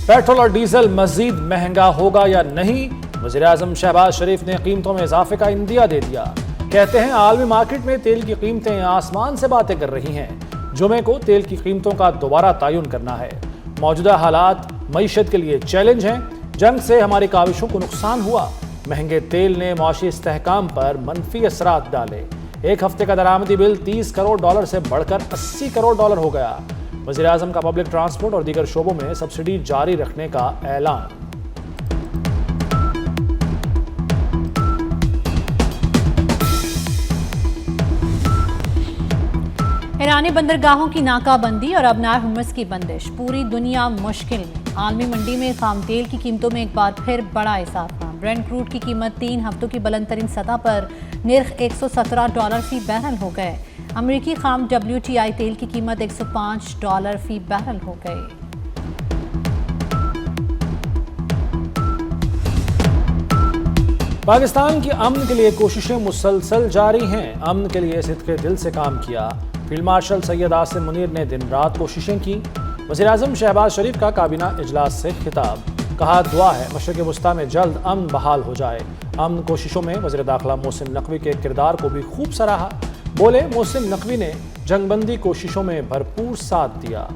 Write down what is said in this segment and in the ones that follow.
Petrol اور diesel مزید مہنگا ہوگا یا نہیں؟ وزیراعظم شہباز شریف نے قیمتوں میں اضافے کا اندیا دے دیا۔ کہتے ہیں عالمی مارکیٹ میں تیل کی قیمتیں آسمان سے باتیں کر رہی ہیں۔ جمعے کو تیل کی قیمتوں کا دوبارہ تعین کرنا ہے۔ موجودہ حالات معیشت کے لیے چیلنج ہیں۔ جنگ سے ہماری کاوشوں کو نقصان ہوا۔ مہنگے تیل نے معاشی استحکام پر منفی اثرات ڈالے۔ ایک ہفتے کا درآمدی بل $30 کروڑ سے بڑھ کر $80 کروڑ ہو گیا۔ وزیراعظم کا پبلک ٹرانسپورٹ اور دیگر شعبوں میں سبسڈی جاری رکھنے کا اعلان۔ ایرانی بندرگاہوں کی ناکہ بندی اور ابنائے ہرمز کی بندش، پوری دنیا مشکل میں۔ عالمی منڈی میں خام تیل کی قیمتوں میں ایک بار پھر بڑا اضافہ۔ برنٹ کروڈ کی قیمت 3 ہفتوں کی بلند ترین سطح پر نرخ $117 فی بیرل ہو گئے۔ امریکی خام WTI تیل کی قیمت $105 فی بیرل ہو گئی۔ پاکستان کی امن کے لیے کوششیں مسلسل جاری ہیں۔ امن کے لیے صدقے دل سے کام کیا۔ فیلڈ مارشل سید عاصم منیر نے دن رات کوششیں کی۔ وزیراعظم شہباز شریف کا کابینہ اجلاس سے خطاب۔ کہا دعا ہے مشرق وسطیٰ میں جلد امن بحال ہو جائے۔ امن کوششوں میں وزیر داخلہ محسن نقوی کے کردار کو بھی خوب سراہا۔ بولے محسن نقوی نے جنگ بندی کوششوں میں بھرپور ساتھ دیا۔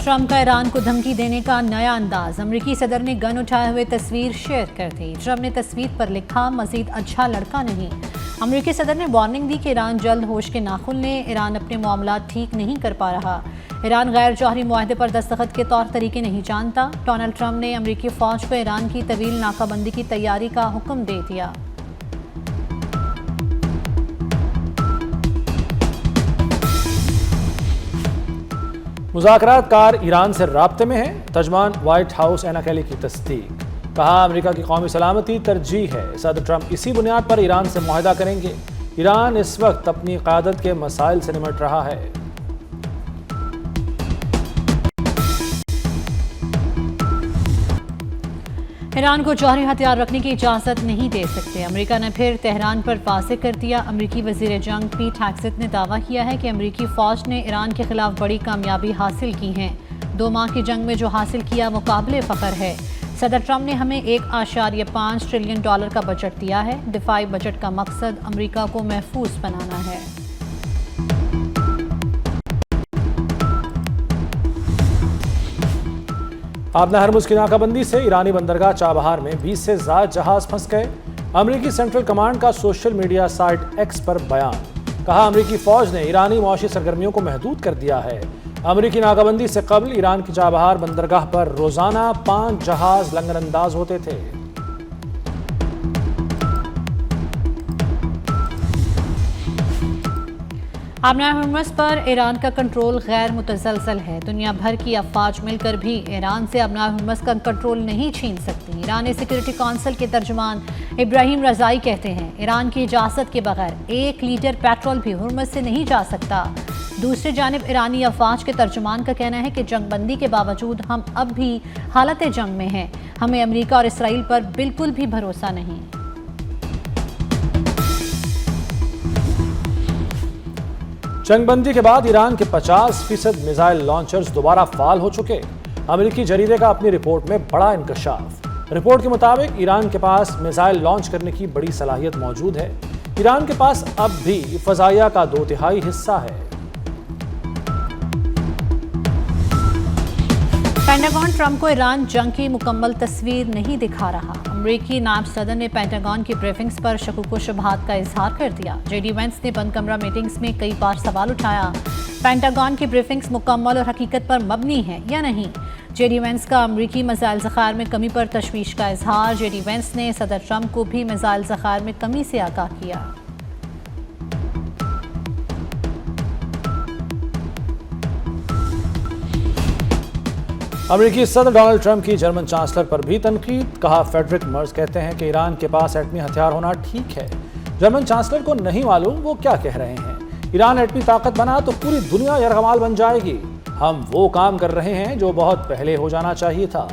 ٹرمپ کا ایران کو دھمکی دینے کا نیا انداز۔ امریکی صدر نے گن اٹھائے ہوئے تصویر شیئر کر دی۔ ٹرمپ نے تصویر پر لکھا مزید اچھا لڑکا نہیں۔ امریکی صدر نے وارننگ دی کہ ایران جلد ہوش کے ناخن لے۔ ایران اپنے معاملات ٹھیک نہیں کر پا رہا۔ ایران غیر جوہری معاہدے پر دستخط کے طور طریقے نہیں جانتا۔ ڈونلڈ ٹرمپ نے امریکی فوج کو ایران کی طویل ناکہ بندی کی تیاری کا حکم دے دیا۔ مذاکرات کار ایران سے رابطے میں ہیں۔ ترجمان وائٹ ہاؤس اینا کیلی کی تصدیق۔ کہا امریکہ کی قومی سلامتی ترجیح ہے۔ صدر ٹرمپ اسی بنیاد پر ایران سے معاہدہ کریں گے۔ ایران اس وقت اپنی قیادت کے مسائل سے نمٹ رہا ہے۔ ایران کو جوہری ہتھیار رکھنے کی اجازت نہیں دے سکتے۔ امریکہ نے پھر تہران پر واضح کر دیا۔ امریکی وزیر جنگ پیٹ ہیگسیت نے دعویٰ کیا ہے کہ امریکی فوج نے ایران کے خلاف بڑی کامیابی حاصل کی ہے۔ 2 ماہ کی جنگ میں جو حاصل کیا وہ قابل فخر ہے۔ صدر ٹرمپ نے ہمیں $1.5 ٹریلین کا بجٹ دیا ہے۔ دفاعی بجٹ کا مقصد امریکہ کو محفوظ بنانا ہے۔ ابنائے ہرمز کی ناکہ بندی سے ایرانی بندرگاہ چابہار میں 20 سے زائد جہاز پھنس گئے۔ امریکی سینٹرل کمانڈ کا سوشل میڈیا سائٹ ایکس پر بیان۔ کہا امریکی فوج نے ایرانی معاشی سرگرمیوں کو محدود کر دیا ہے۔ امریکی ناکہ بندی سے قبل ایران کی چابہار بندرگاہ پر روزانہ 5 جہاز لنگر انداز ہوتے تھے۔ ابنائے ہرمز پر ایران کا کنٹرول غیر متزلزل ہے۔ دنیا بھر کی افواج مل کر بھی ایران سے ابنائے ہرمز کا کنٹرول نہیں چھین سکتی۔ ایرانی سیکورٹی کونسل کے ترجمان ابراہیم رضائی کہتے ہیں ایران کی اجازت کے بغیر 1 لیٹر پیٹرول بھی ہرمز سے نہیں جا سکتا۔ دوسری جانب ایرانی افواج کے ترجمان کا کہنا ہے کہ جنگ بندی کے باوجود ہم اب بھی حالت جنگ میں ہیں۔ ہمیں امریکہ اور اسرائیل پر بالکل بھی بھروسہ نہیں۔ جنگ بندی کے بعد ایران کے 50% میزائل لانچرز دوبارہ فعال ہو چکے۔ امریکی جریدے کا اپنی رپورٹ میں بڑا انکشاف۔ رپورٹ کے مطابق ایران کے پاس میزائل لانچ کرنے کی بڑی صلاحیت موجود ہے۔ ایران کے پاس اب بھی فضائیہ کا 2/3 حصہ ہے۔ پینٹاگون ٹرمپ کو ایران جنگ کی مکمل تصویر نہیں دکھا رہا۔ امریکی نائب صدر نے پینٹاگون کی بریفنگز پر شکوک و شبہات کا اظہار کر دیا۔ جے ڈی وینس نے بند کمرہ میٹنگز میں کئی بار سوال اٹھایا، پینٹاگون کی بریفنگز مکمل اور حقیقت پر مبنی ہیں یا نہیں۔ جے ڈی وینس کا امریکی میزائل ذخائر میں کمی پر تشویش کا اظہار۔ جے ڈی وینس نے صدر ٹرمپ کو بھی میزائل ذخائر میں کمی سے آگاہ کیا۔ امریکی صدر ڈونلڈ ٹرمپ کی جرمن چانسلر پر بھی تنقید۔ کہا فیڈرک مرز کہتے ہیں کہ ایران کے پاس ایٹمی ہتھیار ہونا ٹھیک ہے۔ جرمن چانسلر کو نہیں معلوم وہ کیا کہہ رہے ہیں۔ ایران ایٹمی طاقت بنا تو پوری دنیا یرغمال بن جائے گی۔ ہم وہ کام کر رہے ہیں جو بہت پہلے ہو جانا چاہیے تھا۔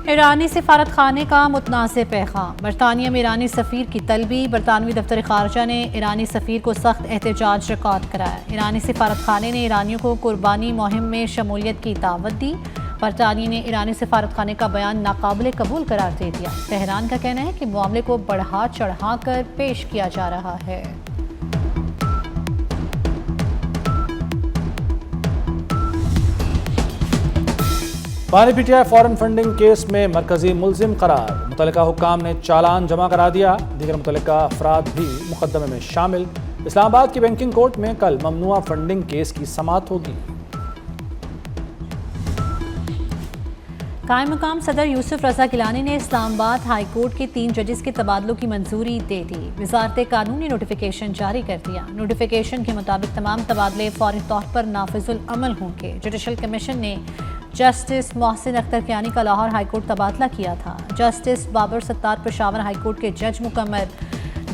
ایرانی سفارت خانے کا متنازع پیغام، برطانیہ میں ایرانی سفیر کی طلبی، برطانوی دفتر خارجہ نے ایرانی سفیر کو سخت احتجاج ریکارڈ کرایا۔ ایرانی سفارت خانے نے ایرانیوں کو قربانی مہم میں شمولیت کی دعوت دی۔ برطانیہ نے ایرانی سفارت خانے کا بیان ناقابل قبول قرار دے دیا۔ تہران کا کہنا ہے کہ معاملے کو بڑھا چڑھا کر پیش کیا جا رہا ہے۔ پانی P T I foreign funding case میں مرکزی ملزم قرار، متعلقہ حکام نے چالان جمع کرا دیا، دیگر متعلقہ افراد بھی مقدمے میں شامل۔ اسلام آباد کی بینکنگ کورٹ میں کل ممنوعہ فنڈنگ کیس کی سماعت ہوگی۔ قائم مقام صدر یوسف رضا گیلانی نے اسلام آباد ہائی کورٹ کے 3 ججز کے تبادلوں کی منظوری دے دی۔ وزارت قانون نے نوٹیفیکیشن جاری کر دیا۔ نوٹیفیکیشن کے مطابق تمام تبادلے فوری طور پر نافذ العمل ہوں گے۔ جوڈیشل کمیشن نے جسٹس محسن اختر کیانی کا لاہور ہائی کورٹ تبادلہ کیا تھا۔ جسٹس بابر ستار پشاور ہائی کورٹ کے جج مکمل،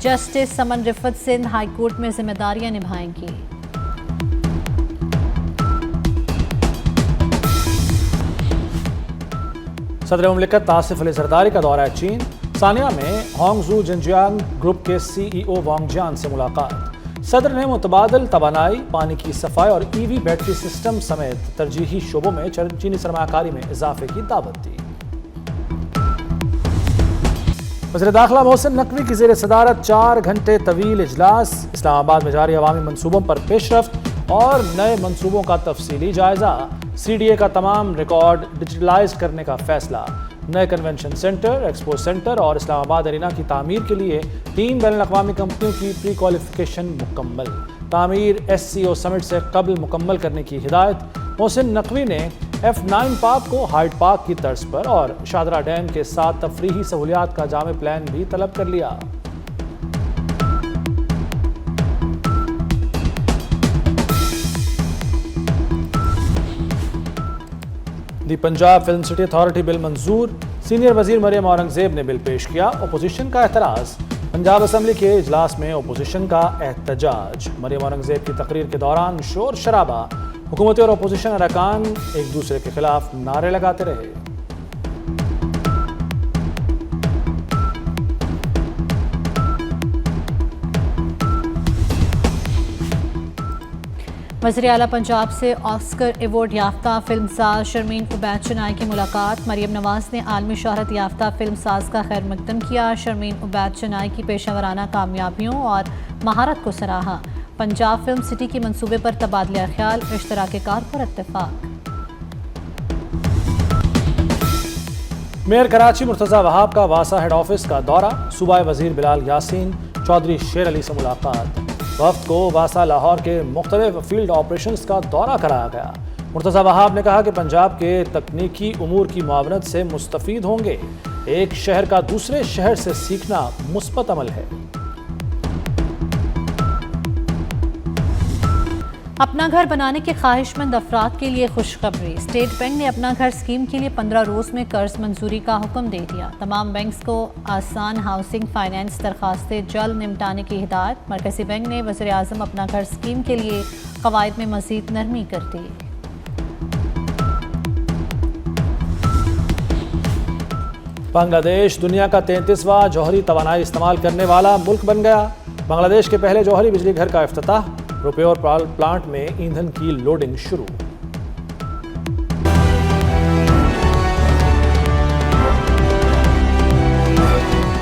جسٹس سمن رفت سندھ ہائی کورٹ میں ذمہ داریاں نبھائیں گی۔ صدر مملکت آصف علی زرداری کا دورہ چین، ثانیہ میں ہانگ زو جنجیانگ گروپ کے سی ای او وانگ جان سے ملاقات۔ صدر نے متبادل توانائی، پانی کی صفائی اور ای وی بیٹری سسٹم سمیت ترجیحی شعبوں میں چینی سرمایہ کاری میں اضافے کی دعوت دی۔ وزیر داخلہ محسن نقوی کی زیر صدارت 4 گھنٹے طویل اجلاس، اسلام آباد میں جاری عوامی منصوبوں پر پیش رفت اور نئے منصوبوں کا تفصیلی جائزہ۔ سی ڈی اے کا تمام ریکارڈ ڈیجیٹلائز کرنے کا فیصلہ۔ نئے کنونشن سینٹر، ایکسپو سینٹر اور اسلام آباد ارینا کی تعمیر کے لیے 3 بین الاقوامی کمپنیوں کی پری کوالیفیکیشن مکمل۔ تعمیر ایس سی او سمٹ سے قبل مکمل کرنے کی ہدایت۔ محسن نقوی نے F9 پارک کو ہائیڈ پارک کی طرز پر اور شاہدرہ ڈیم کے ساتھ تفریحی سہولیات کا جامع پلان بھی طلب کر لیا۔ دی پنجاب فلم سٹی اتھارٹی بل منظور، سینئر وزیر مریم اورنگزیب نے بل پیش کیا۔ اپوزیشن کا اعتراض، پنجاب اسمبلی کے اجلاس میں اپوزیشن کا احتجاج۔ مریم اورنگزیب کی تقریر کے دوران شور شرابہ، حکومتی اور اپوزیشن ارکان ایک دوسرے کے خلاف نعرے لگاتے رہے۔ وزیر اعلیٰ پنجاب سے آسکر ایوارڈ یافتہ فلم ساز شرمین عبید چنائی کی ملاقات۔ مریم نواز نے عالمی شہرت یافتہ فلم ساز کا خیر مقدم کیا۔ شرمین عبید چنائی کی پیشہ ورانہ کامیابیوں اور مہارت کو سراہا۔ پنجاب فلم سٹی کے منصوبے پر تبادلہ خیال، اشتراک کار پر اتفاق۔ میئر کراچی مرتضی وہاب کا واسا ہیڈ آفس کا دورہ، صوبائی وزیر بلال یاسین، چودھری شیر علی سے ملاقات۔ وفد کو واسا لاہور کے مختلف فیلڈ آپریشنز کا دورہ کرایا گیا۔ مرتضی وہاب نے کہا کہ پنجاب کے تکنیکی امور کی معاونت سے مستفید ہوں گے۔ ایک شہر کا دوسرے شہر سے سیکھنا مثبت عمل ہے۔ اپنا گھر بنانے کے خواہش مند افراد کے لیے خوشخبری، اسٹیٹ بینک نے اپنا گھر اسکیم کے لیے 15 روز میں قرض منظوری کا حکم دے دیا۔ تمام بینکس کو آسان ہاؤسنگ فائنانس درخواستیں جلد نمٹانے کی ہدایت۔ مرکزی بینک نے وزیر اعظم اپنا گھر اسکیم کے لیے قواعد میں مزید نرمی کر دی۔ بنگلہ دیش دنیا کا 33واں جوہری توانائی استعمال کرنے والا ملک بن گیا۔ بنگلہ دیش کے پہلے جوہری بجلی گھر کا افتتاح، روپیور پلانٹ میں ایندھن کی لوڈنگ شروع۔